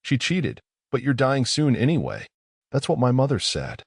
She cheated, but you're dying soon anyway. That's what my mother said.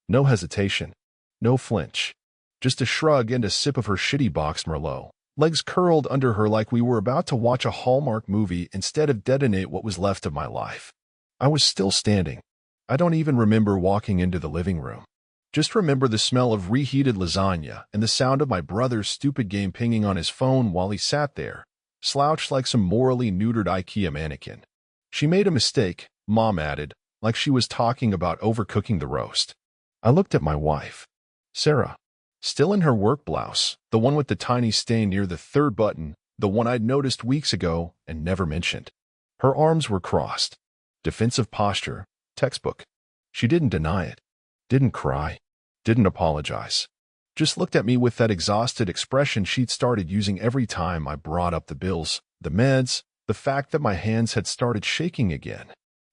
No hesitation. No flinch. Just a shrug and a sip of her shitty boxed Merlot. Legs curled under her like we were about to watch a Hallmark movie instead of detonate what was left of my life. I was still standing. I don't even remember walking into the living room. Just remember the smell of reheated lasagna and the sound of my brother's stupid game pinging on his phone while he sat there, slouched like some morally neutered IKEA mannequin. She made a mistake, Mom added, like she was talking about overcooking the roast. I looked at my wife, Sarah, still in her work blouse, the one with the tiny stain near the third button, the one I'd noticed weeks ago and never mentioned. Her arms were crossed. Defensive posture, textbook. She didn't deny it. Didn't cry. Didn't apologize. Just looked at me with that exhausted expression she'd started using every time I brought up the bills, the meds, the fact that my hands had started shaking again.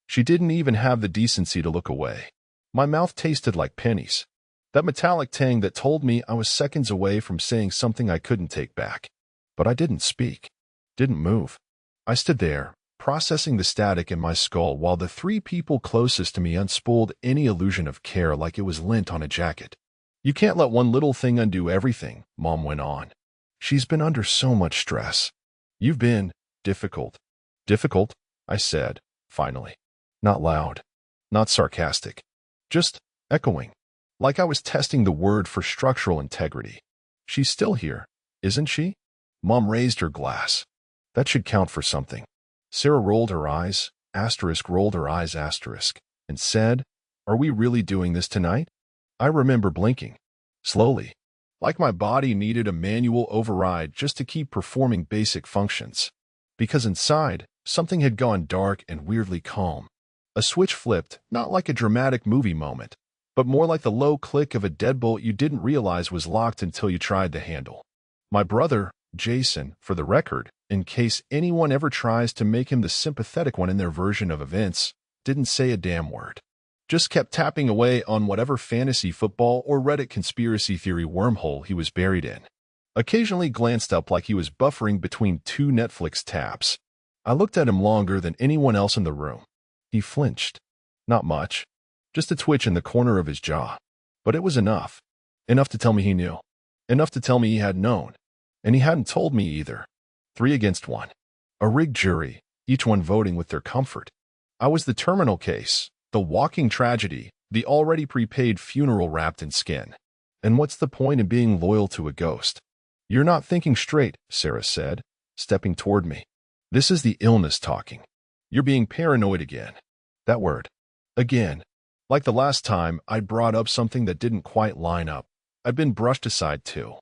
She didn't even have the decency to look away. My mouth tasted like pennies. That metallic tang that told me I was seconds away from saying something I couldn't take back. But I didn't speak. Didn't move. I stood there, processing the static in my skull while the three people closest to me unspooled any illusion of care like it was lint on a jacket. You can't let one little thing undo everything, Mom went on. She's been under so much stress. You've been difficult. Difficult, I said, finally. Not loud. Not sarcastic. Just echoing. Like I was testing the word for structural integrity. She's still here, isn't she? Mom raised her glass. That should count for something. Sarah rolled her eyes, rolled her eyes, and said, Are we really doing this tonight? I remember blinking. Slowly. Like my body needed a manual override just to keep performing basic functions. Because inside, something had gone dark and weirdly calm. A switch flipped, not like a dramatic movie moment, but more like the low click of a deadbolt you didn't realize was locked until you tried the handle. My brother, Jason, for the record, in case anyone ever tries to make him the sympathetic one in their version of events, didn't say a damn word. Just kept tapping away on whatever fantasy football or Reddit conspiracy theory wormhole he was buried in. Occasionally glanced up like he was buffering between two Netflix tabs. I looked at him longer than anyone else in the room. He flinched. Not much. Just a twitch in the corner of his jaw. But it was enough. Enough to tell me he knew. Enough to tell me he had known. And he hadn't told me either. 3 against 1. A rigged jury, each one voting with their comfort. I was the terminal case, the walking tragedy, the already prepaid funeral wrapped in skin. And what's the point in being loyal to a ghost? You're not thinking straight, Sarah said, stepping toward me. This is the illness talking. You're being paranoid again. That word. Again. Like the last time I'd brought up something that didn't quite line up. I'd been brushed aside too.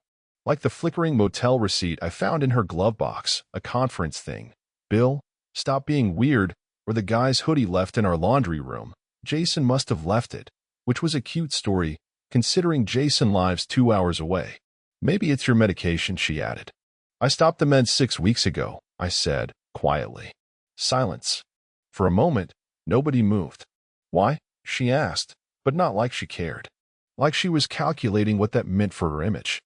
Like the flickering motel receipt I found in her glove box, a conference thing. Bill, stop being weird, or the guy's hoodie left in our laundry room. Jason must have left it, which was a cute story, considering Jason lives 2 hours away. Maybe it's your medication, she added. I stopped the meds 6 weeks ago, I said, quietly. Silence. For a moment, nobody moved. Why? She asked, but not like she cared. Like she was calculating what that meant for her image.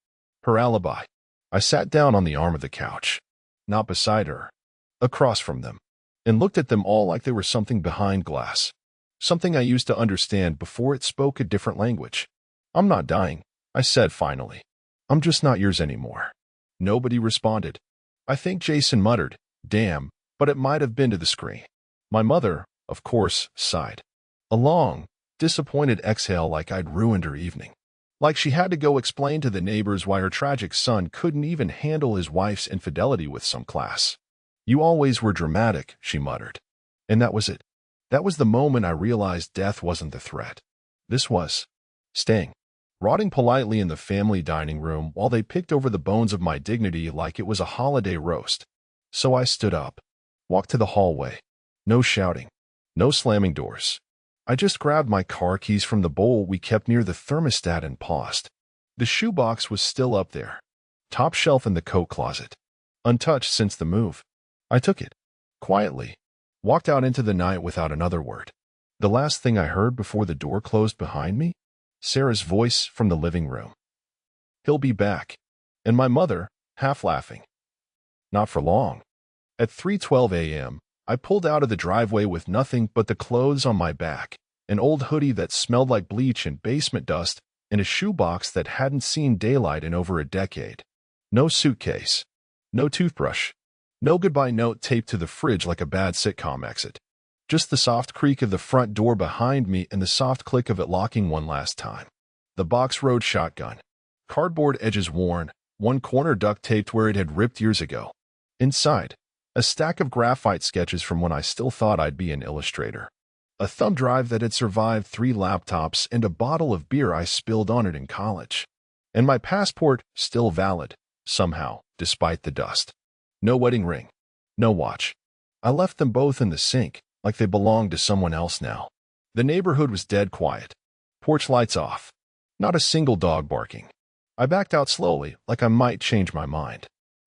Her alibi. I sat down on the arm of the couch. Not beside her. Across from them. And looked at them all like they were something behind glass. Something I used to understand before it spoke a different language. I'm not dying, I said finally. I'm just not yours anymore. Nobody responded. I think Jason muttered, damn, but it might have been to the screen. My mother, of course, sighed. A long, disappointed exhale like I'd ruined her evening. Like she had to go explain to the neighbors why her tragic son couldn't even handle his wife's infidelity with some class. You always were dramatic, she muttered. And that was it. That was the moment I realized death wasn't the threat. This was staying. Rotting politely in the family dining room while they picked over the bones of my dignity like it was a holiday roast. So I stood up. Walked to the hallway. No shouting. No slamming doors. I just grabbed my car keys from the bowl we kept near the thermostat and paused. The shoebox was still up there. Top shelf in the coat closet. Untouched since the move. I took it. Quietly. Walked out into the night without another word. The last thing I heard before the door closed behind me? Sarah's voice from the living room. He'll be back. And my mother, half laughing. Not for long. At 3:12 a.m., I pulled out of the driveway with nothing but the clothes on my back, an old hoodie that smelled like bleach and basement dust, and a shoebox that hadn't seen daylight in over a decade. No suitcase. No toothbrush. No goodbye note taped to the fridge like a bad sitcom exit. Just the soft creak of the front door behind me and the soft click of it locking one last time. The box rode shotgun. Cardboard edges worn, one corner duct taped where it had ripped years ago. Inside, a stack of graphite sketches from when I still thought I'd be an illustrator. A thumb drive that had survived 3 laptops and a bottle of beer I spilled on it in college. And my passport, still valid, somehow, despite the dust. No wedding ring. No watch. I left them both in the sink, like they belonged to someone else now. The neighborhood was dead quiet. Porch lights off. Not a single dog barking. I backed out slowly, like I might change my mind.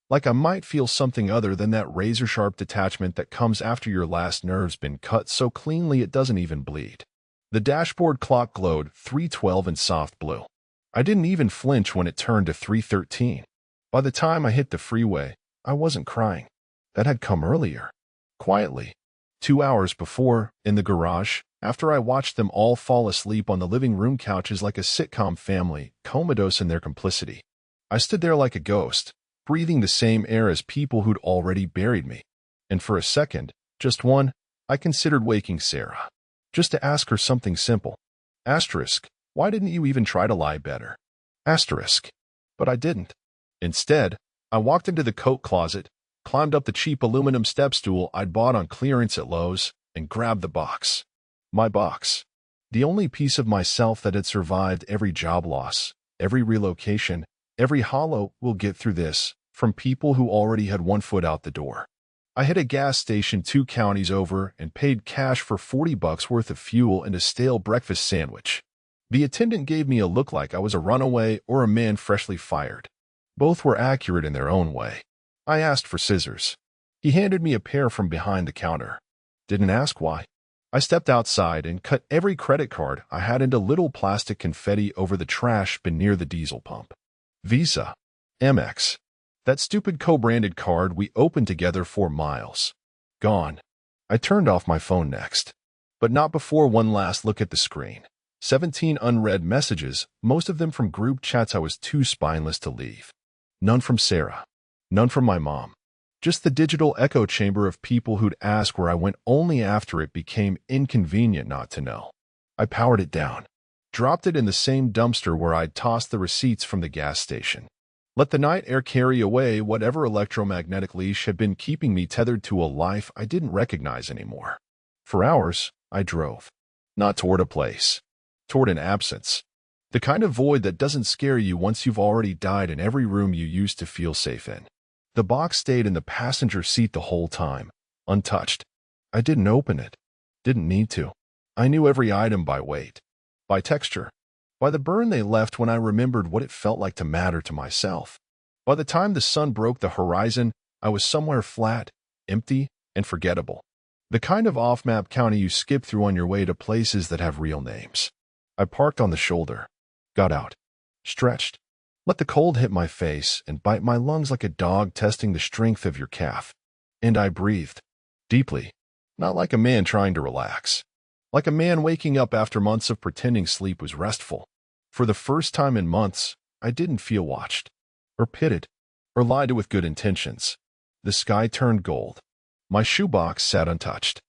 Like I might feel something other than that razor-sharp detachment that comes after your last nerve's been cut so cleanly it doesn't even bleed. The dashboard clock glowed 3:12 in soft blue. I didn't even flinch when it turned to 3:13. By the time I hit the freeway, I wasn't crying. That had come earlier. Quietly. 2 hours before, in the garage, after I watched them all fall asleep on the living room couches like a sitcom family, comatose in their complicity. I stood there like a ghost, breathing the same air as people who'd already buried me. And for a second, just one, I considered waking Sarah. Just to ask her something simple. Asterisk, why didn't you even try to lie better? Asterisk. But I didn't. Instead, I walked into the coat closet, climbed up the cheap aluminum step stool I'd bought on clearance at Lowe's, and grabbed the box. My box. The only piece of myself that had survived every job loss, every relocation, every hollow "we'll get through this" from people who already had one foot out the door. I hit a gas station 2 counties over and paid cash for $40 worth of fuel and a stale breakfast sandwich. The attendant gave me a look like I was a runaway or a man freshly fired. Both were accurate in their own way. I asked for scissors. He handed me a pair from behind the counter. Didn't ask why. I stepped outside and cut every credit card I had into little plastic confetti over the trash bin near the diesel pump. Visa. Amex. That stupid co-branded card we opened together for miles. Gone. I turned off my phone next. But not before one last look at the screen. 17 unread messages, most of them from group chats I was too spineless to leave. None from Sarah. None from my mom. Just the digital echo chamber of people who'd ask where I went only after it became inconvenient not to know. I powered it down. Dropped it in the same dumpster where I'd tossed the receipts from the gas station. Let the night air carry away whatever electromagnetic leash had been keeping me tethered to a life I didn't recognize anymore. For hours, I drove. Not toward a place. Toward an absence. The kind of void that doesn't scare you once you've already died in every room you used to feel safe in. The box stayed in the passenger seat the whole time, untouched. I didn't open it. Didn't need to. I knew every item by weight. By texture. By the burn they left when I remembered what it felt like to matter to myself. By the time the sun broke the horizon, I was somewhere flat, empty, and forgettable. The kind of off-map county you skip through on your way to places that have real names. I parked on the shoulder. Got out. Stretched. Let the cold hit my face and bite my lungs like a dog testing the strength of your calf. And I breathed. Deeply. Not like a man trying to relax. Like a man waking up after months of pretending sleep was restful. For the first time in months, I didn't feel watched. Or pitted. Or lied to with good intentions. The sky turned gold. My shoebox sat untouched.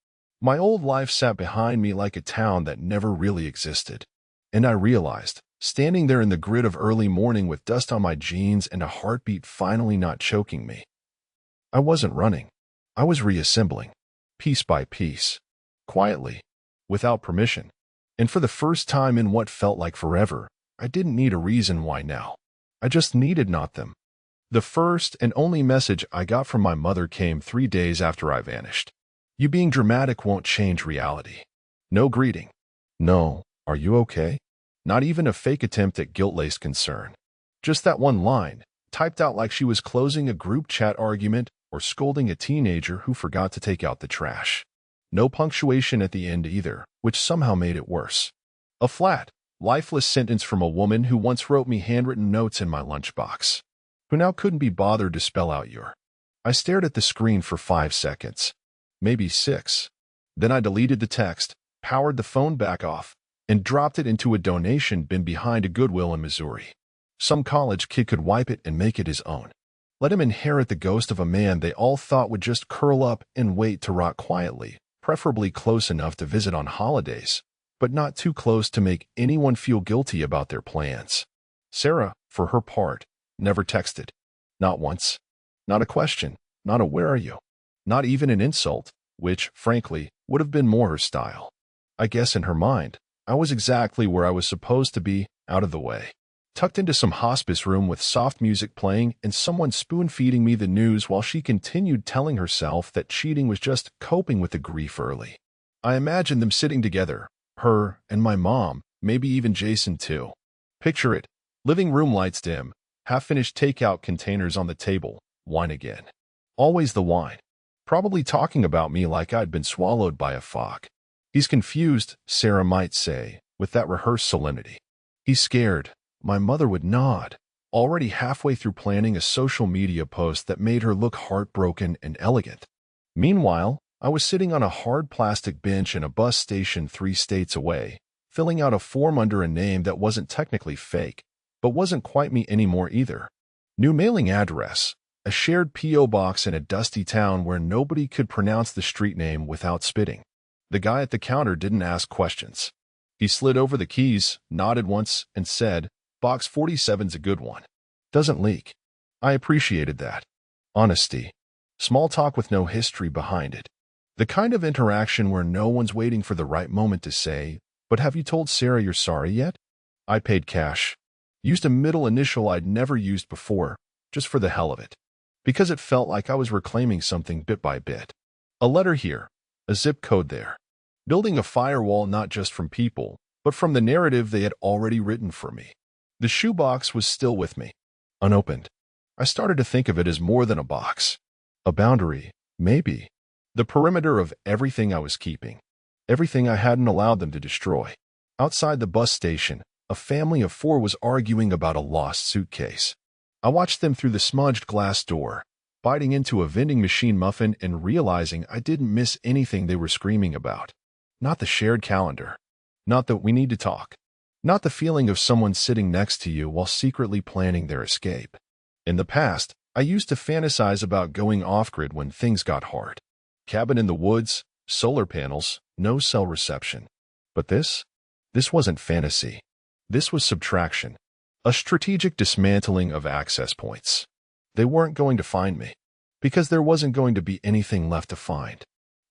My old life sat behind me like a town that never really existed. And I realized, standing there in the grid of early morning with dust on my jeans and a heartbeat finally not choking me. I wasn't running. I was reassembling. Piece by piece. Quietly. Without permission. And for the first time in what felt like forever, I didn't need a reason why now. I just needed not them. The first and only message I got from my mother came 3 days after I vanished. You being dramatic won't change reality. No greeting. No, are you okay? Not even a fake attempt at guilt-laced concern. Just that one line, typed out like she was closing a group chat argument or scolding a teenager who forgot to take out the trash. No punctuation at the end either, which somehow made it worse. A flat, lifeless sentence from a woman who once wrote me handwritten notes in my lunchbox, who now couldn't be bothered to spell out your. I stared at the screen for 5 seconds. maybe 6. Then I deleted the text, powered the phone back off, and dropped it into a donation bin behind a Goodwill in Missouri. Some college kid could wipe it and make it his own. Let him inherit the ghost of a man they all thought would just curl up and wait to rot quietly, preferably close enough to visit on holidays, but not too close to make anyone feel guilty about their plans. Sarah, for her part, never texted. Not once. Not a question. Not a "where are you?" Not even an insult, which, frankly, would have been more her style. I guess in her mind, I was exactly where I was supposed to be, out of the way. Tucked into some hospice room with soft music playing and someone spoon-feeding me the news while she continued telling herself that cheating was just coping with the grief early. I imagined them sitting together, her and my mom, maybe even Jason too. Picture it, living room lights dim, half-finished takeout containers on the table, wine again. Always the wine. Probably talking about me like I'd been swallowed by a fog. He's confused, Sarah might say, with that rehearsed solemnity. He's scared. My mother would nod, already halfway through planning a social media post that made her look heartbroken and elegant. Meanwhile, I was sitting on a hard plastic bench in a bus station 3 states away, filling out a form under a name that wasn't technically fake, but wasn't quite me anymore either. New mailing address, a shared P.O. box in a dusty town where nobody could pronounce the street name without spitting. The guy at the counter didn't ask questions. He slid over the keys, nodded once, and said, "Box 47's a good one. Doesn't leak." I appreciated that. Honesty. Small talk with no history behind it. The kind of interaction where no one's waiting for the right moment to say, "But have you told Sarah you're sorry yet?" I paid cash. Used a middle initial I'd never used before, just for the hell of it. Because it felt like I was reclaiming something bit by bit. A letter here, a zip code there. Building a firewall not just from people, but from the narrative they had already written for me. The shoebox was still with me, unopened. I started to think of it as more than a box. A boundary, maybe. The perimeter of everything I was keeping. Everything I hadn't allowed them to destroy. Outside the bus station, a family of 4 was arguing about a lost suitcase. I watched them through the smudged glass door, biting into a vending machine muffin and realizing I didn't miss anything they were screaming about. Not the shared calendar. Not that we need to talk. Not the feeling of someone sitting next to you while secretly planning their escape. In the past, I used to fantasize about going off-grid when things got hard. Cabin in the woods, solar panels, no cell reception. But this wasn't fantasy. This was subtraction. A strategic dismantling of access points. They weren't going to find me, because there wasn't going to be anything left to find.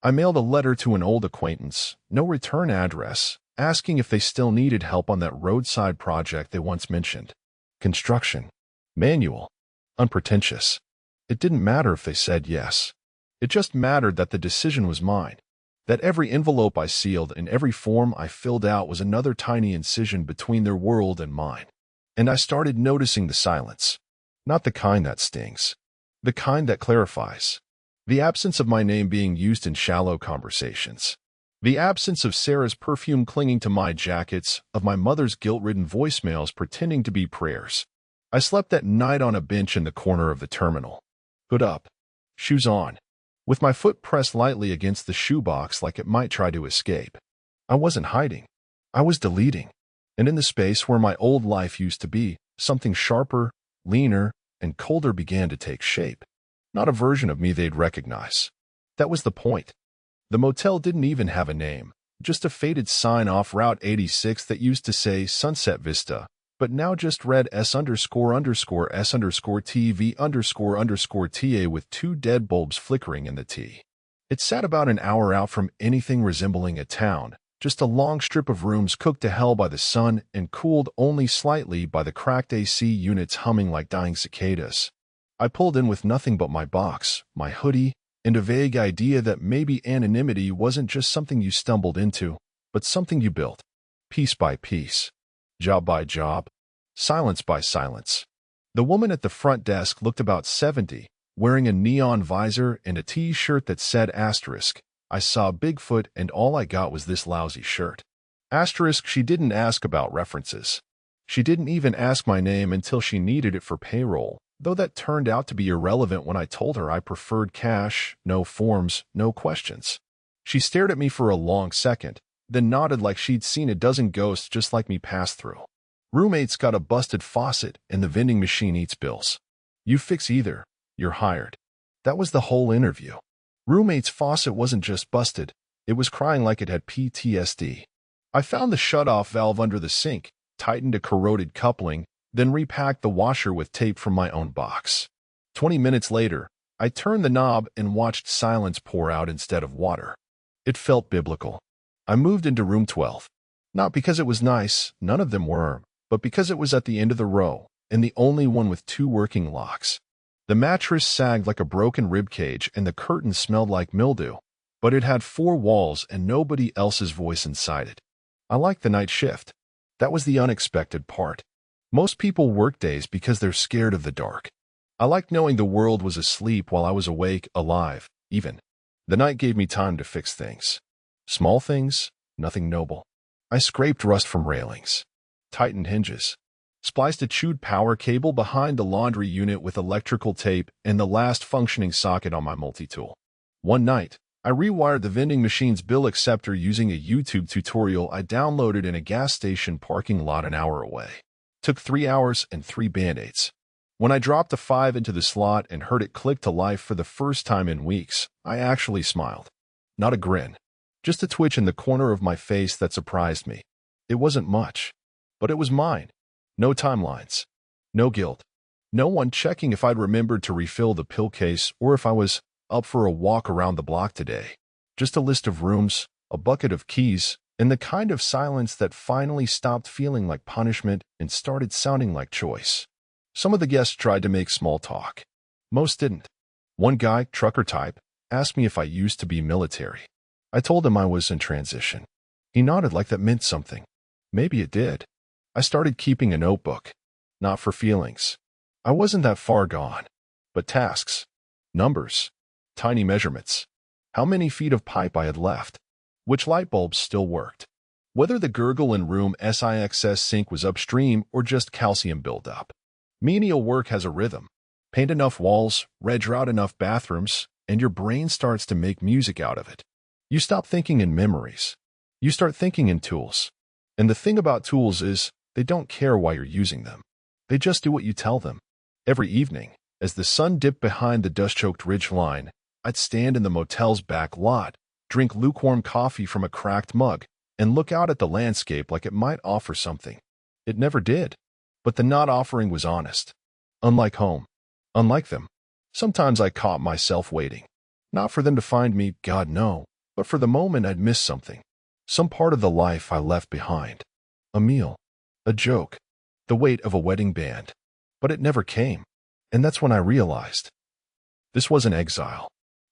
I mailed a letter to an old acquaintance, no return address, asking if they still needed help on that roadside project they once mentioned. Construction. Manual. Unpretentious. It didn't matter if they said yes. It just mattered that the decision was mine. That every envelope I sealed and every form I filled out was another tiny incision between their world and mine. And I started noticing the silence. Not the kind that stings. The kind that clarifies. The absence of my name being used in shallow conversations. The absence of Sarah's perfume clinging to my jackets, of my mother's guilt-ridden voicemails pretending to be prayers. I slept that night on a bench in the corner of the terminal. Hood up. Shoes on. With my foot pressed lightly against the shoebox like it might try to escape. I wasn't hiding. I was deleting. And in the space where my old life used to be, something sharper, leaner, and colder began to take shape. Not a version of me they'd recognize. That was the point. The motel didn't even have a name, just a faded sign off Route 86 that used to say Sunset Vista, but now just read S__TV_TA with 2 dead bulbs flickering in the T. It sat about an hour out from anything resembling a town, just a long strip of rooms cooked to hell by the sun and cooled only slightly by the cracked AC units humming like dying cicadas. I pulled in with nothing but my box, my hoodie, and a vague idea that maybe anonymity wasn't just something you stumbled into, but something you built, piece by piece, job by job, silence by silence. The woman at the front desk looked about 70, wearing a neon visor and a T-shirt that said asterisk. I saw Bigfoot and all I got was this lousy shirt. Asterisk. She didn't ask about references. She didn't even ask my name until she needed it for payroll, though that turned out to be irrelevant when I told her I preferred cash, no forms, no questions. She stared at me for a long second, then nodded like she'd seen a dozen ghosts just like me pass through. Roommate's got a busted faucet and the vending machine eats bills. You fix either, you're hired. That was the whole interview. Roommate's faucet wasn't just busted, it was crying like it had PTSD. I found the shutoff valve under the sink, tightened a corroded coupling, then repacked the washer with tape from my own box. 20 minutes later, I turned the knob and watched silence pour out instead of water. It felt biblical. I moved into room 12. Not because it was nice, none of them were, but because it was at the end of the row, and the only one with 2 working locks. The mattress sagged like a broken ribcage and the curtains smelled like mildew, but it had 4 walls and nobody else's voice inside it. I liked the night shift. That was the unexpected part. Most people work days because they're scared of the dark. I liked knowing the world was asleep while I was awake, alive, even. The night gave me time to fix things. Small things, nothing noble. I scraped rust from railings, tightened hinges, spliced a chewed power cable behind the laundry unit with electrical tape and the last functioning socket on my multi-tool. One night, I rewired the vending machine's bill acceptor using a YouTube tutorial I downloaded in a gas station parking lot an hour away. Took 3 hours and 3 band-aids. When I dropped a 5 into the slot and heard it click to life for the first time in weeks, I actually smiled. Not a grin. Just a twitch in the corner of my face that surprised me. It wasn't much, but it was mine. No timelines. No guilt. No one checking if I'd remembered to refill the pill case or if I was up for a walk around the block today. Just a list of rooms, a bucket of keys, and the kind of silence that finally stopped feeling like punishment and started sounding like choice. Some of the guests tried to make small talk. Most didn't. One guy, trucker type, asked me if I used to be military. I told him I was in transition. He nodded like that meant something. Maybe it did. I started keeping a notebook. Not for feelings. I wasn't that far gone. But tasks. Numbers. Tiny measurements. How many feet of pipe I had left. Which light bulbs still worked. Whether the gurgle in room SIXS sink was upstream or just calcium buildup. Menial work has a rhythm. Paint enough walls, reg out enough bathrooms, and your brain starts to make music out of it. You stop thinking in memories. You start thinking in tools. And the thing about tools is, they don't care why you're using them. They just do what you tell them. Every evening, as the sun dipped behind the dust-choked ridge line, I'd stand in the motel's back lot, drink lukewarm coffee from a cracked mug, and look out at the landscape like it might offer something. It never did. But the not offering was honest. Unlike home. Unlike them. Sometimes I caught myself waiting. Not for them to find me, God no, but for the moment I'd missed something. Some part of the life I left behind. A meal. A joke. The weight of a wedding band. But it never came. And that's when I realized. This wasn't exile.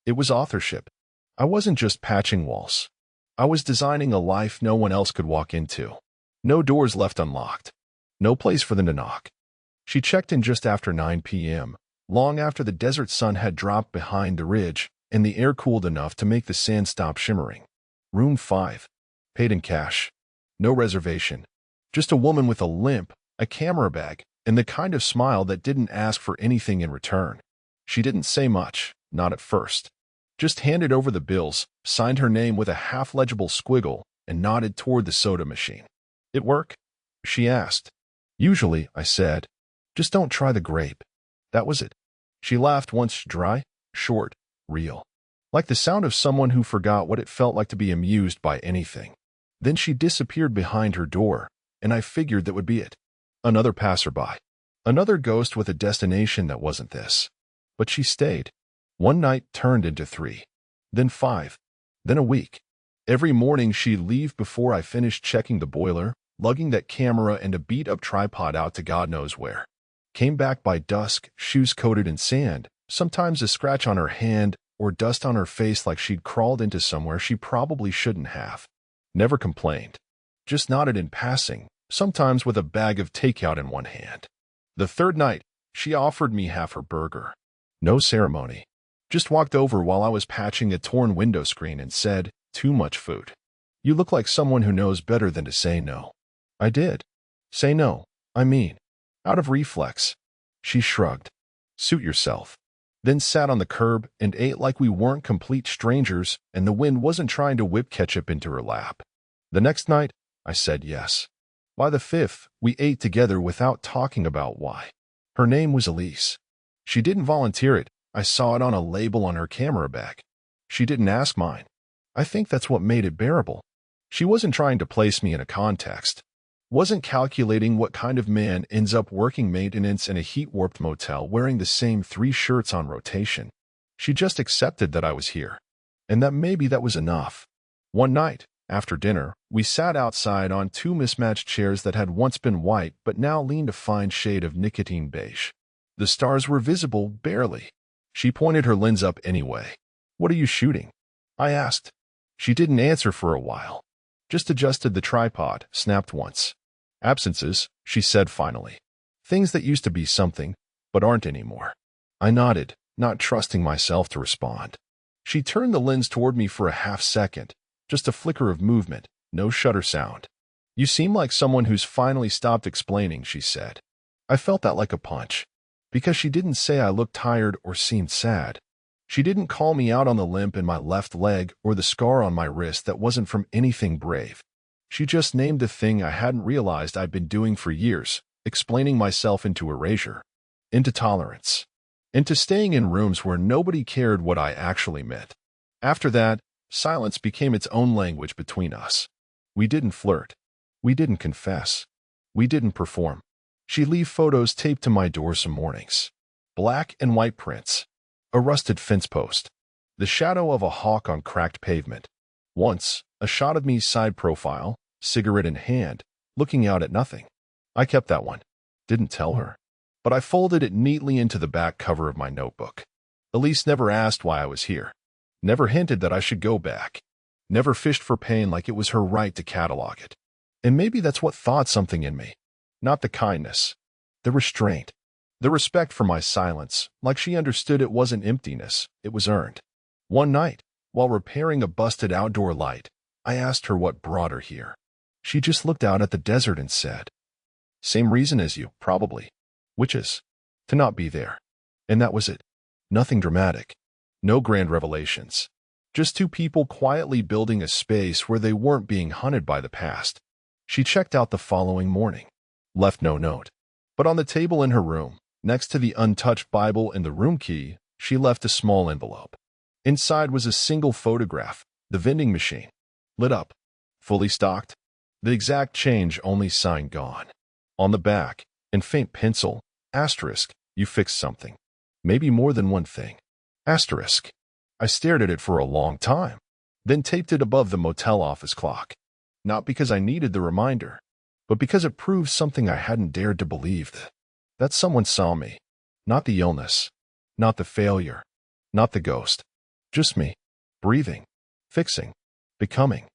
It was authorship. I wasn't just patching walls. I was designing a life no one else could walk into. No doors left unlocked. No place for them to knock. She checked in just after 9 p.m., long after the desert sun had dropped behind the ridge and the air cooled enough to make the sand stop shimmering. Room 5. Paid in cash. No reservation. Just a woman with a limp, a camera bag, and the kind of smile that didn't ask for anything in return. She didn't say much, not at first. Just handed over the bills, signed her name with a half-legible squiggle, and nodded toward the soda machine. "It work?" she asked. "Usually," I said. "Just don't try the grape." That was it. She laughed once, dry, short, real. Like the sound of someone who forgot what it felt like to be amused by anything. Then she disappeared behind her door, and I figured that would be it. Another passerby. Another ghost with a destination that wasn't this. But she stayed. One night turned into 3. Then 5. Then a week. Every morning she'd leave before I finished checking the boiler, lugging that camera and a beat-up tripod out to God knows where. Came back by dusk, shoes coated in sand, sometimes a scratch on her hand or dust on her face like she'd crawled into somewhere she probably shouldn't have. Never complained. Just nodded in passing, sometimes with a bag of takeout in one hand. The third night, she offered me half her burger. No ceremony. Just walked over while I was patching a torn window screen and said, "Too much food. You look like someone who knows better than to say no." I did. Say no, I mean. Out of reflex. She shrugged. Suit yourself. Then sat on the curb and ate like we weren't complete strangers and the wind wasn't trying to whip ketchup into her lap. The next night, I said yes. By the fifth, we ate together without talking about why. Her name was Elise. She didn't volunteer it. I saw it on a label on her camera bag. She didn't ask mine. I think that's what made it bearable. She wasn't trying to place me in a context. Wasn't calculating what kind of man ends up working maintenance in a heat-warped motel wearing the same 3 shirts on rotation. She just accepted that I was here. And that maybe that was enough. One night, after dinner, we sat outside on 2 mismatched chairs that had once been white but now leaned a fine shade of nicotine beige. The stars were visible, barely. She pointed her lens up anyway. "What are you shooting?" I asked. She didn't answer for a while. Just adjusted the tripod, snapped once. "Absences," she said finally. "Things that used to be something, but aren't anymore." I nodded, not trusting myself to respond. She turned the lens toward me for a half second. Just a flicker of movement, no shutter sound. "You seem like someone who's finally stopped explaining," she said. I felt that like a punch. Because she didn't say I looked tired or seemed sad. She didn't call me out on the limp in my left leg or the scar on my wrist that wasn't from anything brave. She just named the thing I hadn't realized I'd been doing for years, explaining myself into erasure, into tolerance, into staying in rooms where nobody cared what I actually meant. After that, silence became its own language between us. We didn't flirt. We didn't confess. We didn't perform. She'd leave photos taped to my door some mornings. Black and white prints. A rusted fence post. The shadow of a hawk on cracked pavement. Once, a shot of me side profile, cigarette in hand, looking out at nothing. I kept that one. Didn't tell her. But I folded it neatly into the back cover of my notebook. Elise never asked why I was here. Never hinted that I should go back. Never fished for pain like it was her right to catalog it. And maybe that's what thawed something in me. Not the kindness. The restraint. The respect for my silence, like she understood it wasn't emptiness, it was earned. One night, while repairing a busted outdoor light, I asked her what brought her here. She just looked out at the desert and said, "Same reason as you, probably. Which is, to not be there." And that was it. Nothing dramatic. No grand revelations. Just 2 people quietly building a space where they weren't being hunted by the past. She checked out the following morning. Left no note. But on the table in her room, next to the untouched Bible and the room key, she left a small envelope. Inside was a single photograph, the vending machine. Lit up. Fully stocked. The exact change, only sign gone. On the back, in faint pencil, asterisk, "You fixed something. Maybe more than one thing." Asterisk. I stared at it for a long time, then taped it above the motel office clock. Not because I needed the reminder, but because it proved something I hadn't dared to believe, that someone saw me. Not the illness, not the failure, not the ghost. Just me, breathing, fixing, becoming.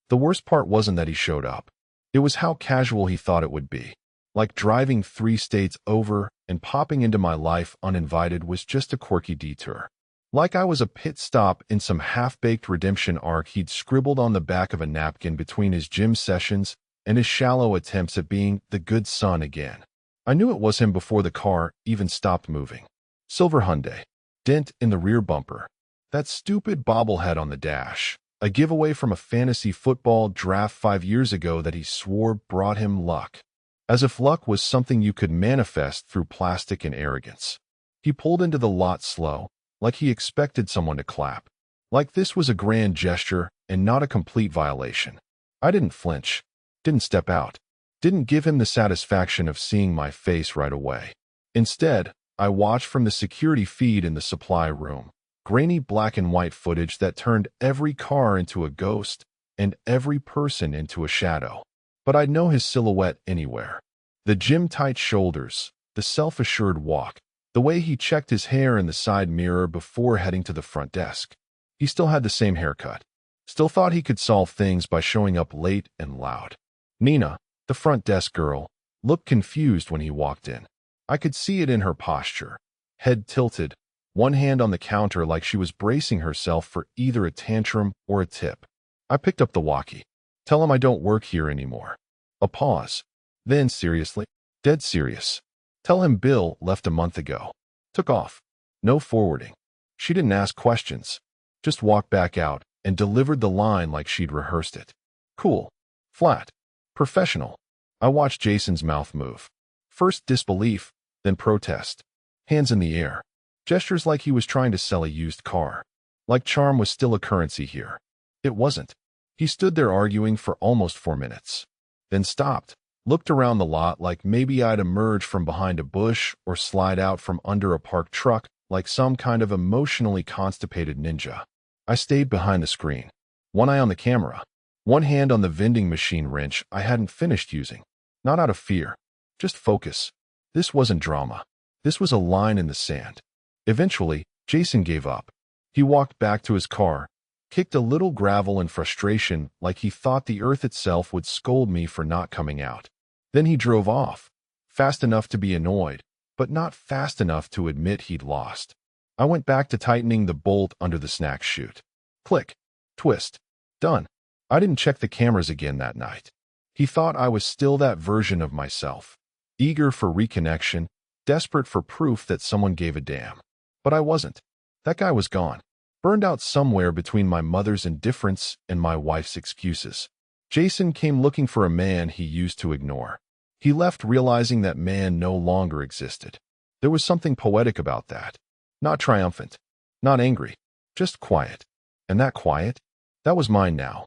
The worst part wasn't that he showed up. It was how casual he thought it would be. Like driving 3 states over and popping into my life uninvited was just a quirky detour. Like I was a pit stop in some half-baked redemption arc he'd scribbled on the back of a napkin between his gym sessions and his shallow attempts at being the good son again. I knew it was him before the car even stopped moving. Silver Hyundai. Dent in the rear bumper. That stupid bobblehead on the dash. A giveaway from a fantasy football draft 5 years ago that he swore brought him luck. As if luck was something you could manifest through plastic and arrogance. He pulled into the lot slow, like he expected someone to clap. Like this was a grand gesture and not a complete violation. I didn't flinch. Didn't step out. Didn't give him the satisfaction of seeing my face right away. Instead, I watched from the security feed in the supply room. Grainy black and white footage that turned every car into a ghost and every person into a shadow. But I'd know his silhouette anywhere. The gym-tight shoulders, the self-assured walk, the way he checked his hair in the side mirror before heading to the front desk. He still had the same haircut. Still thought he could solve things by showing up late and loud. Nina, the front desk girl, looked confused when he walked in. I could see it in her posture. Head tilted, one hand on the counter like she was bracing herself for either a tantrum or a tip. I picked up the walkie. "Tell him I don't work here anymore." A pause. Then seriously, dead serious. "Tell him Bill left a month ago." Took off. No forwarding. She didn't ask questions. Just walked back out and delivered the line like she'd rehearsed it. Cool. Flat. Professional. I watched Jason's mouth move. First disbelief, then protest. Hands in the air. Gestures like he was trying to sell a used car. Like charm was still a currency here. It wasn't. He stood there arguing for almost 4 minutes. Then stopped. Looked around the lot like maybe I'd emerge from behind a bush or slide out from under a parked truck like some kind of emotionally constipated ninja. I stayed behind the screen. One eye on the camera. One hand on the vending machine wrench I hadn't finished using. Not out of fear. Just focus. This wasn't drama. This was a line in the sand. Eventually, Jason gave up. He walked back to his car, kicked a little gravel in frustration like he thought the earth itself would scold me for not coming out. Then he drove off, fast enough to be annoyed, but not fast enough to admit he'd lost. I went back to tightening the bolt under the snack chute. Click. Twist. Done. I didn't check the cameras again that night. He thought I was still that version of myself, eager for reconnection, desperate for proof that someone gave a damn. But I wasn't. That guy was gone, burned out somewhere between my mother's indifference and my wife's excuses. Jason came looking for a man he used to ignore. He left realizing that man no longer existed. There was something poetic about that. Not triumphant, not angry, just quiet. And that quiet, that was mine now.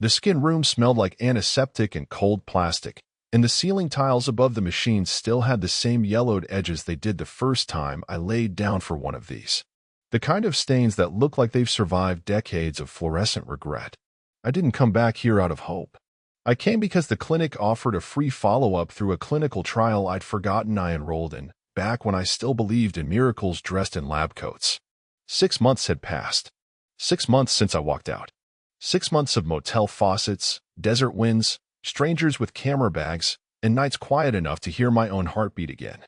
The skin room smelled like antiseptic and cold plastic, and the ceiling tiles above the machine still had the same yellowed edges they did the first time I laid down for one of these. The kind of stains that look like they've survived decades of fluorescent regret. I didn't come back here out of hope. I came because the clinic offered a free follow-up through a clinical trial I'd forgotten I enrolled in, back when I still believed in miracles dressed in lab coats. 6 months had passed. 6 months since I walked out. 6 months of motel faucets, desert winds, strangers with camera bags, and nights quiet enough to hear my own heartbeat again.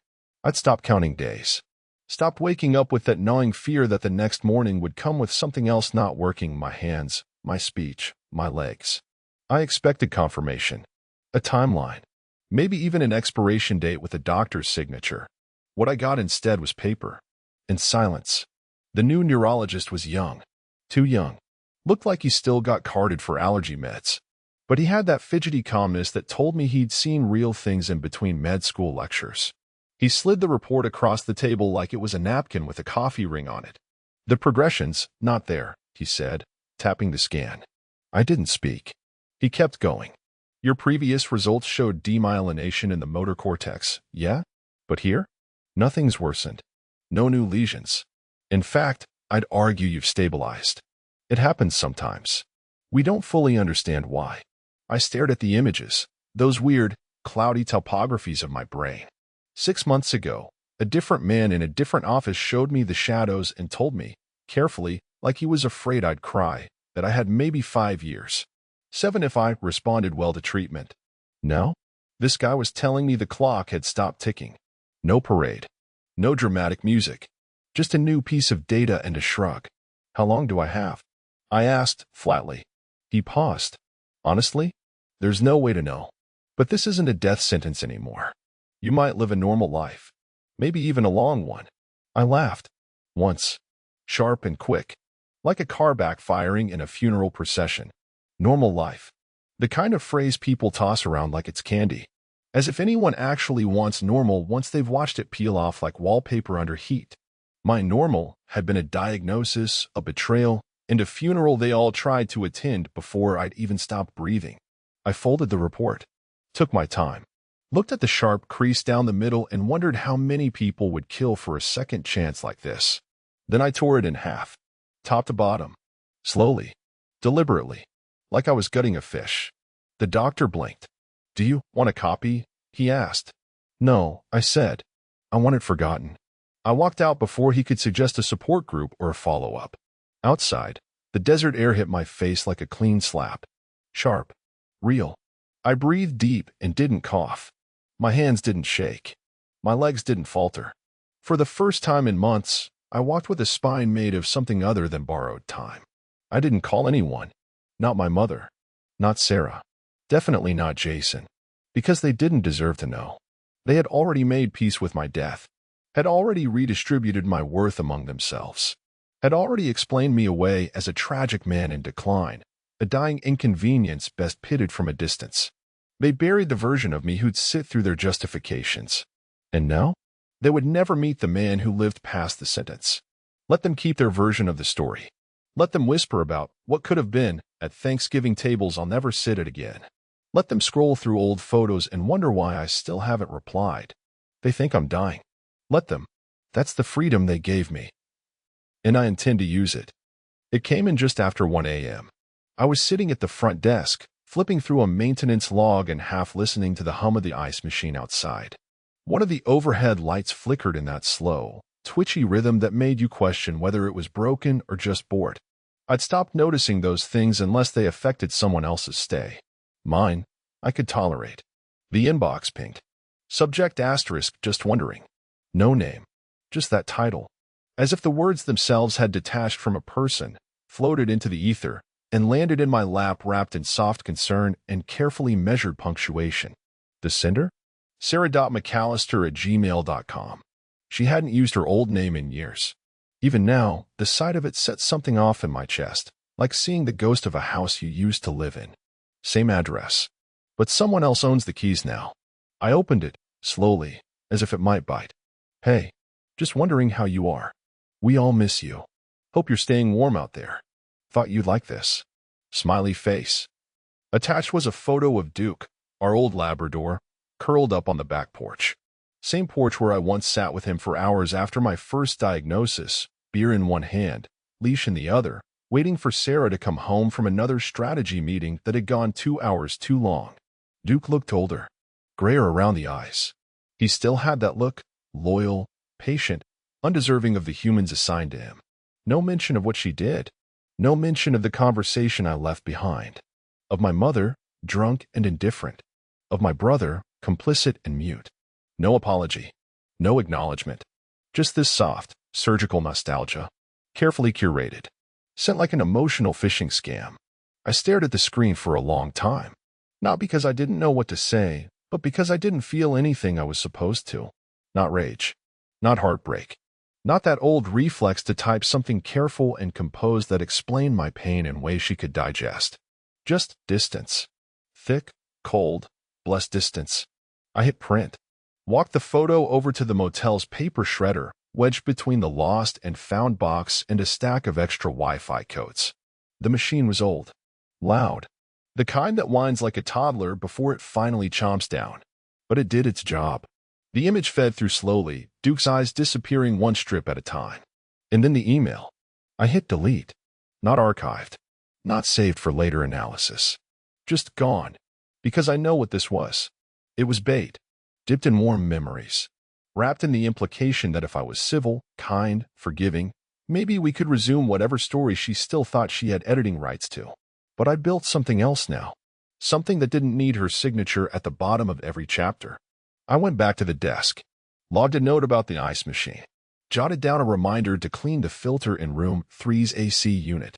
I'd stopped counting days. Stopped waking up with that gnawing fear that the next morning would come with something else not working: my hands, my speech, my legs. I expected confirmation. A timeline. Maybe even an expiration date with a doctor's signature. What I got instead was paper. And silence. The new neurologist was young. Too young. Looked like he still got carded for allergy meds. But he had that fidgety calmness that told me he'd seen real things in between med school lectures. He slid the report across the table like it was a napkin with a coffee ring on it. The progression's not there, he said, tapping the scan. I didn't speak. He kept going. Your previous results showed demyelination in the motor cortex, yeah? But here? Nothing's worsened. No new lesions. In fact, I'd argue you've stabilized. It happens sometimes. We don't fully understand why. I stared at the images, those weird, cloudy topographies of my brain. 6 months ago, a different man in a different office showed me the shadows and told me, carefully, like he was afraid I'd cry, that I had maybe 5 years. 7 if I responded well to treatment. Now, this guy was telling me the clock had stopped ticking. No parade. No dramatic music. Just a new piece of data and a shrug. How long do I have? I asked, flatly. He paused. Honestly, there's no way to know. But this isn't a death sentence anymore. You might live a normal life. Maybe even a long one. I laughed. Once. Sharp and quick. Like a car backfiring in a funeral procession. Normal life. The kind of phrase people toss around like it's candy. As if anyone actually wants normal once they've watched it peel off like wallpaper under heat. My normal had been a diagnosis, a betrayal, and a funeral they all tried to attend before I'd even stopped breathing. I folded the report. Took my time. Looked at the sharp crease down the middle and wondered how many people would kill for a second chance like this. Then I tore it in half. Top to bottom. Slowly. Deliberately. Like I was gutting a fish. The doctor blinked. Do you want a copy? He asked. No, I said. I want it forgotten. I walked out before he could suggest a support group or a follow-up. Outside, the desert air hit my face like a clean slap. Sharp. Real. I breathed deep and didn't cough. My hands didn't shake. My legs didn't falter. For the first time in months, I walked with a spine made of something other than borrowed time. I didn't call anyone. Not my mother. Not Sarah. Definitely not Jason. Because they didn't deserve to know. They had already made peace with my death. had already redistributed my worth among themselves, had already explained me away as a tragic man in decline, a dying inconvenience best pitted from a distance. They buried the version of me who'd sit through their justifications. And now? They would never meet the man who lived past the sentence. Let them keep their version of the story. Let them whisper about what could have been at Thanksgiving tables I'll never sit at again. Let them scroll through old photos and wonder why I still haven't replied. They think I'm dying. Let them. That's the freedom they gave me. And I intend to use it. It came in just after 1 a.m. I was sitting at the front desk, flipping through a maintenance log and half listening to the hum of the ice machine outside. One of the overhead lights flickered in that slow, twitchy rhythm that made you question whether it was broken or just bored. I'd stopped noticing those things unless they affected someone else's stay. Mine, I could tolerate. The inbox pinged. Subject asterisk, just wondering. No name. Just that title. As if the words themselves had detached from a person, floated into the ether, and landed in my lap wrapped in soft concern and carefully measured punctuation. The sender? Sarah.McAllister@gmail.com. She hadn't used her old name in years. Even now, the sight of it set something off in my chest, like seeing the ghost of a house you used to live in. Same address. But someone else owns the keys now. I opened it, slowly, as if it might bite. Hey, just wondering how you are. We all miss you. Hope you're staying warm out there. Thought you'd like this. Smiley face. Attached was a photo of Duke, our old Labrador, curled up on the back porch. Same porch where I once sat with him for hours after my first diagnosis, beer in one hand, leash in the other, waiting for Sarah to come home from another strategy meeting that had gone 2 hours too long. Duke looked older, grayer around the eyes. He still had that look, loyal, patient, undeserving of the humans assigned to him. No mention of what she did. No mention of the conversation I left behind. Of my mother, drunk and indifferent. Of my brother, complicit and mute. No apology. No acknowledgement. Just this soft, surgical nostalgia. Carefully curated. Sent like an emotional phishing scam. I stared at the screen for a long time. Not because I didn't know what to say, but because I didn't feel anything I was supposed to. Not rage. Not heartbreak. Not that old reflex to type something careful and composed that explained my pain in ways she could digest. Just distance. Thick, cold, blessed distance. I hit print. Walked the photo over to the motel's paper shredder, wedged between the lost and found box and a stack of extra Wi-Fi codes. The machine was old. Loud. The kind that whines like a toddler before it finally chomps down. But it did its job. The image fed through slowly, Duke's eyes disappearing one strip at a time. And then the email. I hit delete. Not archived. Not saved for later analysis. Just gone. Because I know what this was. It was bait. Dipped in warm memories. Wrapped in the implication that if I was civil, kind, forgiving, maybe we could resume whatever story she still thought she had editing rights to. But I'd built something else now. Something that didn't need her signature at the bottom of every chapter. I went back to the desk, logged a note about the ice machine, jotted down a reminder to clean the filter in room 3's AC unit,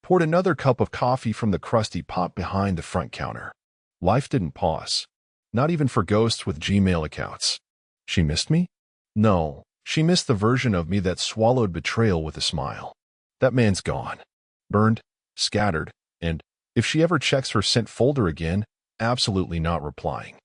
poured another cup of coffee from the crusty pot behind the front counter. Life didn't pause, not even for ghosts with Gmail accounts. She missed me? No, she missed the version of me that swallowed betrayal with a smile. That man's gone, burned, scattered, and, if she ever checks her sent folder again, absolutely not replying.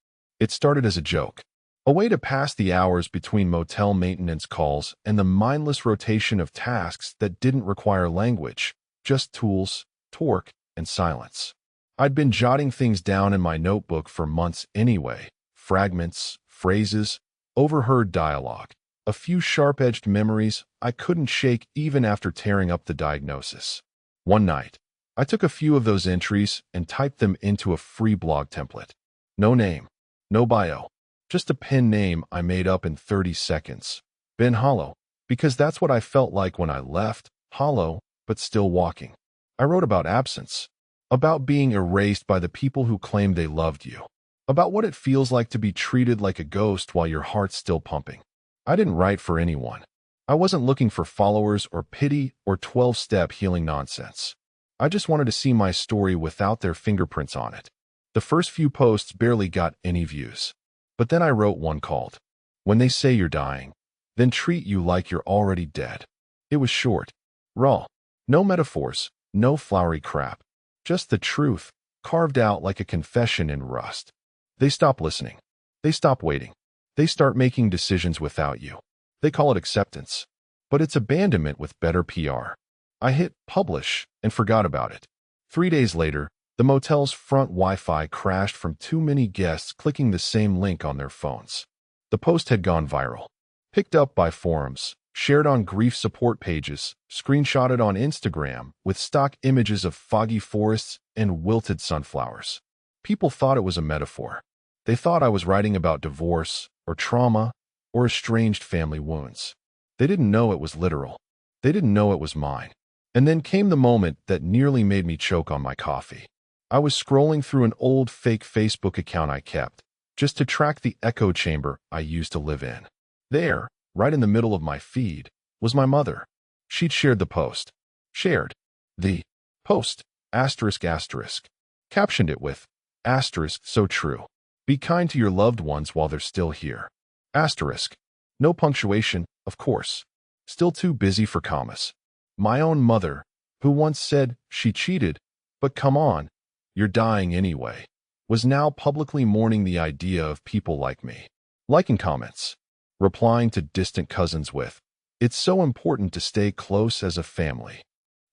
It started as a joke. A way to pass the hours between motel maintenance calls and the mindless rotation of tasks that didn't require language, just tools, torque, and silence. I'd been jotting things down in my notebook for months anyway, fragments, phrases, overheard dialogue, a few sharp-edged memories I couldn't shake even after tearing up the diagnosis. One night, I took a few of those entries and typed them into a free blog template. No name, no bio. Just a pen name I made up in 30 seconds. Ben Hollow, because that's what I felt like when I left, hollow, but still walking. I wrote about absence, about being erased by the people who claimed they loved you, about what it feels like to be treated like a ghost while your heart's still pumping. I didn't write for anyone. I wasn't looking for followers or pity or 12-step healing nonsense. I just wanted to see my story without their fingerprints on it. The first few posts barely got any views. But then I wrote one called, When They Say You're Dying. then treat you like you're already dead. It was short, raw, no metaphors, no flowery crap, just the truth, carved out like a confession in rust. They stop listening. They stop waiting. They start making decisions without you. They call it acceptance, but it's abandonment with better PR. I hit publish and forgot about it. 3 days later, the motel's front Wi-Fi crashed from too many guests clicking the same link on their phones. The post had gone viral, picked up by forums, shared on grief support pages, screenshotted on Instagram with stock images of foggy forests and wilted sunflowers. People thought it was a metaphor. They thought I was writing about divorce or trauma or estranged family wounds. They didn't know it was literal. They didn't know it was mine. And then came the moment that nearly made me choke on my coffee. I was scrolling through an old fake Facebook account I kept, just to track the echo chamber I used to live in. There, right in the middle of my feed, was my mother. She'd shared the post. Shared the post, asterisk asterisk. Captioned it with, asterisk, so true. Be kind to your loved ones while they're still here. Asterisk. No punctuation, of course. Still too busy for commas. My own mother, who once said she cheated, but come on, you're dying anyway, was now publicly mourning the idea of people like me. Liking comments. Replying to distant cousins with, it's so important to stay close as a family.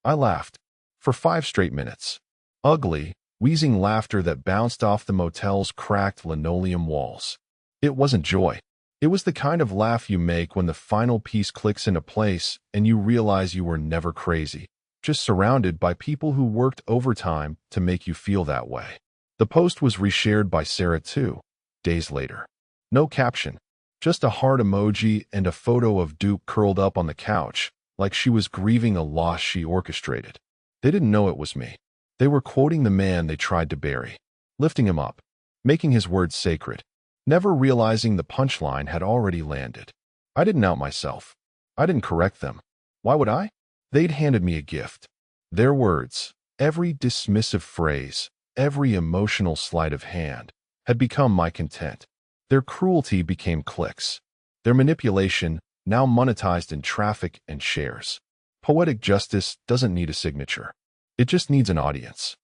I laughed. For 5 straight minutes. Ugly, wheezing laughter that bounced off the motel's cracked linoleum walls. It wasn't joy. It was the kind of laugh you make when the final piece clicks into place and you realize you were never crazy, just surrounded by people who worked overtime to make you feel that way. The post was reshared by Sarah 2 days later. No caption, just a heart emoji and a photo of Duke curled up on the couch, like she was grieving a loss she orchestrated. They didn't know it was me. They were quoting the man they tried to bury, lifting him up, making his words sacred, never realizing the punchline had already landed. I didn't out myself. I didn't correct them. Why would I? They'd handed me a gift. Their words, every dismissive phrase, every emotional sleight of hand, had become my content. Their cruelty became clicks. Their manipulation, now monetized in traffic and shares. Poetic justice doesn't need a signature. It just needs an audience.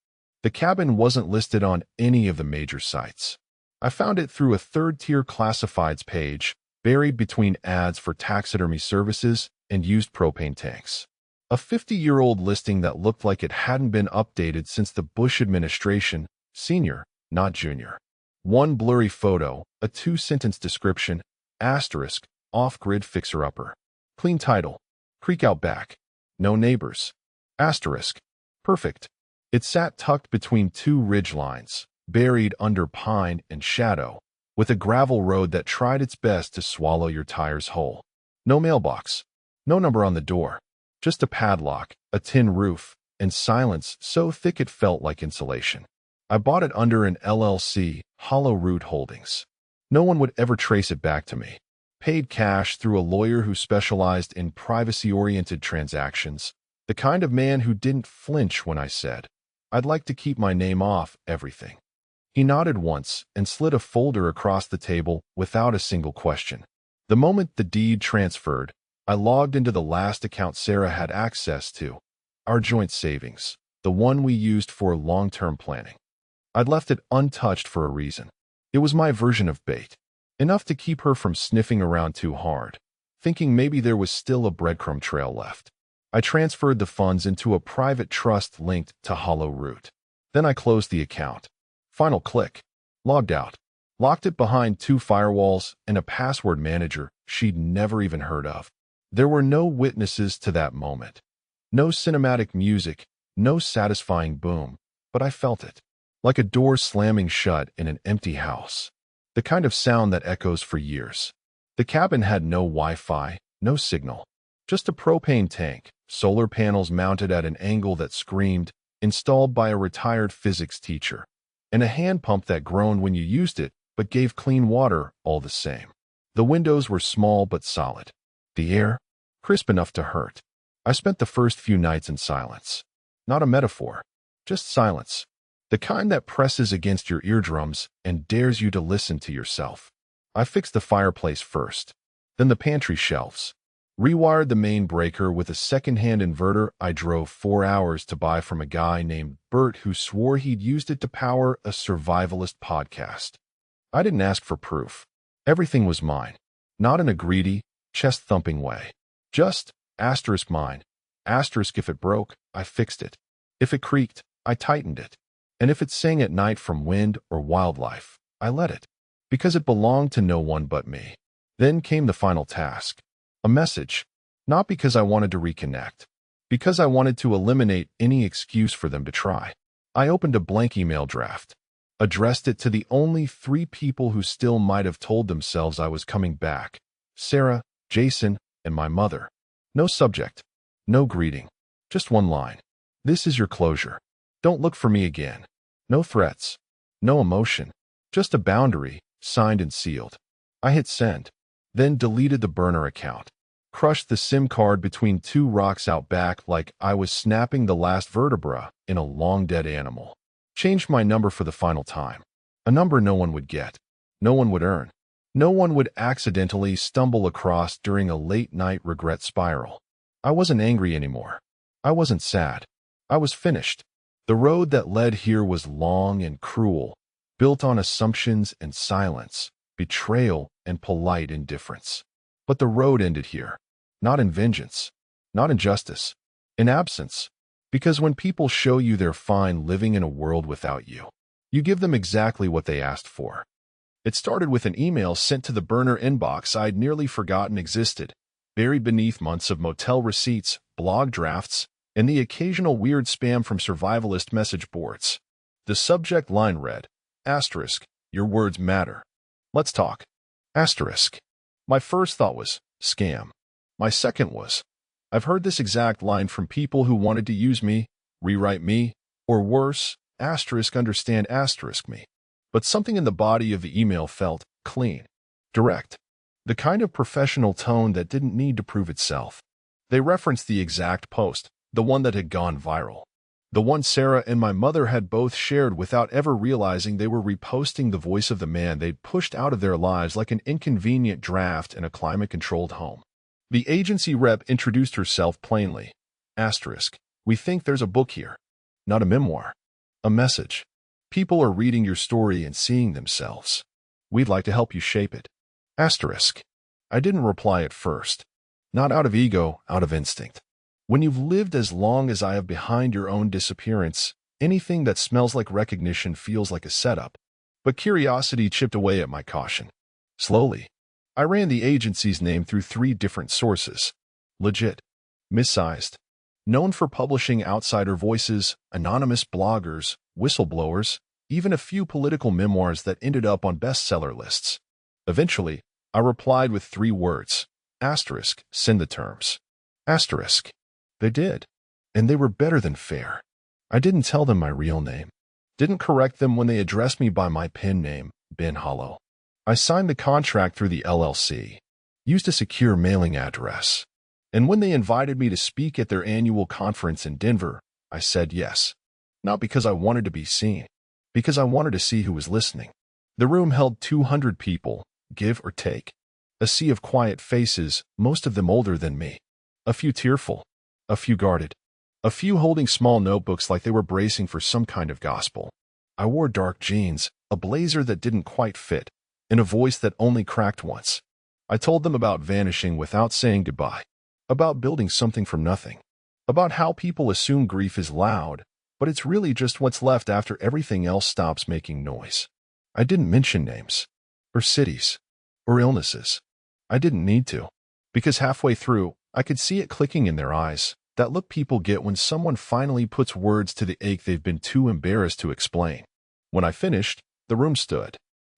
The cabin wasn't listed on any of the major sites. I found it through a third-tier classifieds page, buried between ads for taxidermy services and used propane tanks. A 50-year-old listing that looked like it hadn't been updated since the Bush administration, senior, not junior. One blurry photo, a 2-sentence description, asterisk, off-grid fixer-upper. Clean title, Creek Out Back. No neighbors. Asterisk. Perfect. It sat tucked between 2 ridge lines, buried under pine and shadow, with a gravel road that tried its best to swallow your tires whole. No mailbox. No number on the door. Just a padlock, a tin roof, and silence so thick it felt like insulation. I bought it under an LLC, Hollow Root Holdings. No one would ever trace it back to me. Paid cash through a lawyer who specialized in privacy-oriented transactions, the kind of man who didn't flinch when I said, I'd like to keep my name off everything. He nodded once and slid a folder across the table without a single question. The moment the deed transferred, I logged into the last account Sarah had access to, our joint savings, the one we used for long-term planning. I'd left it untouched for a reason. It was my version of bait, enough to keep her from sniffing around too hard, thinking maybe there was still a breadcrumb trail left. I transferred the funds into a private trust linked to Hollow Root. Then I closed the account. Final click. Logged out. Locked it behind 2 firewalls and a password manager she'd never even heard of. There were no witnesses to that moment. No cinematic music, no satisfying boom, but I felt it. Like a door slamming shut in an empty house. The kind of sound that echoes for years. The cabin had no Wi-Fi, no signal. Just a propane tank, solar panels mounted at an angle that screamed, installed by a retired physics teacher, and a hand pump that groaned when you used it but gave clean water all the same. The windows were small but solid. The air, crisp enough to hurt. I spent the first few nights in silence. Not a metaphor, just silence. The kind that presses against your eardrums and dares you to listen to yourself. I fixed the fireplace first. then the pantry shelves. Rewired the main breaker with a second-hand inverter I drove 4 hours to buy from a guy named Bert who swore he'd used it to power a survivalist podcast. I didn't ask for proof. Everything was mine. Not in a greedy, chest-thumping way. Just, asterisk mine. Asterisk if it broke, I fixed it. If it creaked, I tightened it. And if it sang at night from wind or wildlife, I let it. Because it belonged to no one but me. Then came the final task. A message. Not because I wanted to reconnect. Because I wanted to eliminate any excuse for them to try. I opened a blank email draft. Addressed it to the only 3 people who still might have told themselves I was coming back. Sarah, Jason, and my mother. No subject. No greeting. Just one line. This is your closure. Don't look for me again. No threats. No emotion. Just a boundary, signed and sealed. I hit send. Then deleted the burner account. Crushed the SIM card between 2 rocks out back like I was snapping the last vertebra in a long-dead animal. Changed my number for the final time. A number no one would get. No one would earn. No one would accidentally stumble across during a late-night regret spiral. I wasn't angry anymore. I wasn't sad. I was finished. The road that led here was long and cruel, built on assumptions and silence, betrayal and polite indifference. But the road ended here. Not in vengeance. Not in justice. In absence. Because when people show you they're fine living in a world without you, you give them exactly what they asked for. It started with an email sent to the burner inbox I'd nearly forgotten existed, buried beneath months of motel receipts, blog drafts, and the occasional weird spam from survivalist message boards. The subject line read, asterisk, your words matter. Let's talk. Asterisk. My first thought was, scam. My second was, I've heard this exact line from people who wanted to use me, rewrite me, or worse, asterisk understand asterisk me. But something in the body of the email felt clean, direct, the kind of professional tone that didn't need to prove itself. They referenced the exact post, the one that had gone viral. The one Sarah and my mother had both shared without ever realizing they were reposting the voice of the man they'd pushed out of their lives like an inconvenient draft in a climate-controlled home. The agency rep introduced herself plainly. Asterisk. We think there's a book here. Not a memoir. A message. People are reading your story and seeing themselves. We'd like to help you shape it. Asterisk. I didn't reply at first. Not out of ego, out of instinct. When you've lived as long as I have behind your own disappearance, anything that smells like recognition feels like a setup. But curiosity chipped away at my caution. Slowly. I ran the agency's name through 3 different sources. Legit. Missized. Known for publishing outsider voices, anonymous bloggers, whistleblowers, even a few political memoirs that ended up on bestseller lists. Eventually, I replied with 3 words. Asterisk, send the terms. Asterisk. They did. And they were better than fair. I didn't tell them my real name. Didn't correct them when they addressed me by my pen name, Ben Hollow. I signed the contract through the LLC. Used a secure mailing address. And when they invited me to speak at their annual conference in Denver, I said yes. Not because I wanted to be seen. Because I wanted to see who was listening. The room held 200 people, give or take. A sea of quiet faces, most of them older than me. A few tearful. A few guarded. A few holding small notebooks like they were bracing for some kind of gospel. I wore dark jeans, a blazer that didn't quite fit, and a voice that only cracked once. I told them about vanishing without saying goodbye. About building something from nothing. About how people assume grief is loud, but it's really just what's left after everything else stops making noise. I didn't mention names. Or cities. Or illnesses. I didn't need to. Because halfway through, I could see it clicking in their eyes, that look people get when someone finally puts words to the ache they've been too embarrassed to explain. When I finished, the room stood.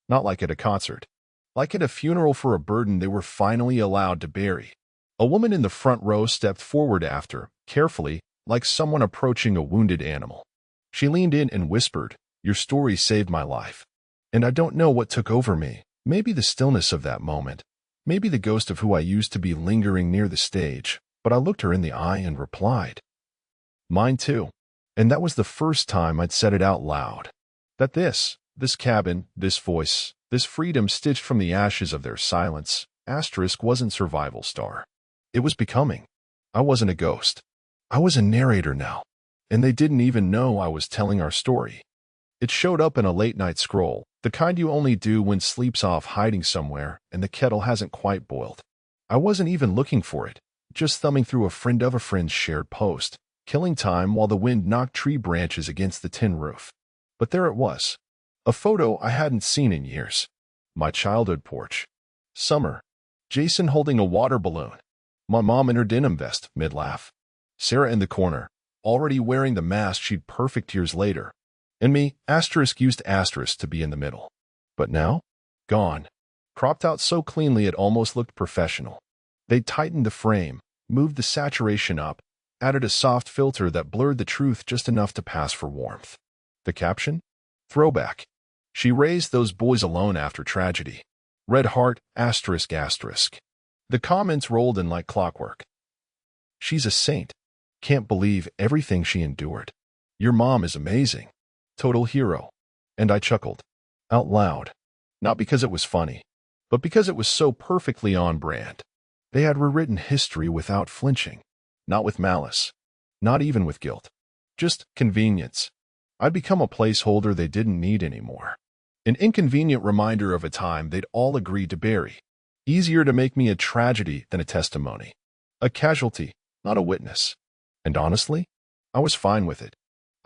Not like at a concert. Like at a funeral for a burden they were finally allowed to bury. A woman in the front row stepped forward after, carefully, like someone approaching a wounded animal. She leaned in and whispered, "Your story saved my life." And I don't know what took over me. Maybe the stillness of that moment. Maybe the ghost of who I used to be lingering near the stage. But I looked her in the eye and replied. Mine too. And that was the first time I'd said it out loud. That this cabin, this voice, this freedom stitched from the ashes of their silence, Asterisk wasn't survival star. It was becoming. I wasn't a ghost. I was a narrator now. And they didn't even know I was telling our story. It showed up in a late-night scroll, the kind you only do when sleep's off hiding somewhere and the kettle hasn't quite boiled. I wasn't even looking for it, just thumbing through a friend of a friend's shared post, killing time while the wind knocked tree branches against the tin roof. But there it was. A photo I hadn't seen in years. My childhood porch. Summer. Jason holding a water balloon. My mom in her denim vest, mid-laugh. Sarah in the corner, already wearing the mask she'd perfect years later. And me, asterisk used asterisk to be in the middle. But now? Gone. Cropped out so cleanly it almost looked professional. They tightened the frame, moved the saturation up, added a soft filter that blurred the truth just enough to pass for warmth. The caption? Throwback. She raised those boys alone after tragedy. Red heart, asterisk asterisk. The comments rolled in like clockwork. She's a saint. Can't believe everything she endured. Your mom is amazing. Total hero. And I chuckled. Out loud. Not because it was funny, but because it was so perfectly on brand. They had rewritten history without flinching. Not with malice. Not even with guilt. Just convenience. I'd become a placeholder they didn't need anymore. An inconvenient reminder of a time they'd all agreed to bury. Easier to make me a tragedy than a testimony. A casualty, not a witness. And honestly, I was fine with it.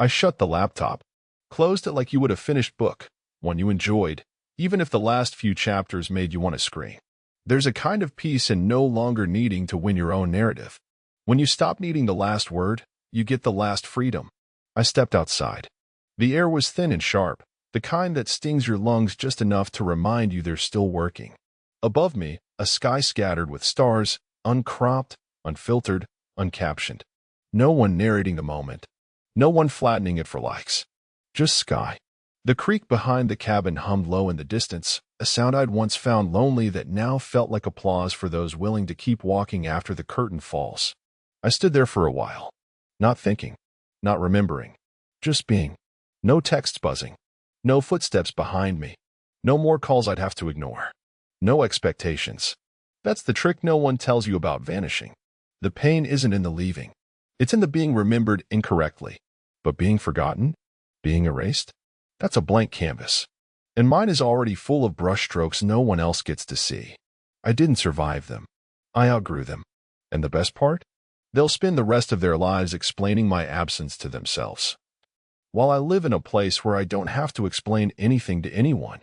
I shut the laptop, closed it like you would a finished book, one you enjoyed, even if the last few chapters made you want to scream. There's a kind of peace in no longer needing to win your own narrative. When you stop needing the last word, you get the last freedom. I stepped outside. The air was thin and sharp, the kind that stings your lungs just enough to remind you they're still working. Above me, a sky scattered with stars, uncropped, unfiltered, uncaptioned. No one narrating the moment. No one flattening it for likes. Just sky. The creek behind the cabin hummed low in the distance, a sound I'd once found lonely that now felt like applause for those willing to keep walking after the curtain falls. I stood there for a while. Not thinking. Not remembering. Just being. No texts buzzing. No footsteps behind me. No more calls I'd have to ignore. No expectations. That's the trick no one tells you about vanishing. The pain isn't in the leaving. It's in the being remembered incorrectly. But being forgotten? Being erased? That's a blank canvas. And mine is already full of brushstrokes no one else gets to see. I didn't survive them. I outgrew them. And the best part? They'll spend the rest of their lives explaining my absence to themselves. While I live in a place where I don't have to explain anything to anyone.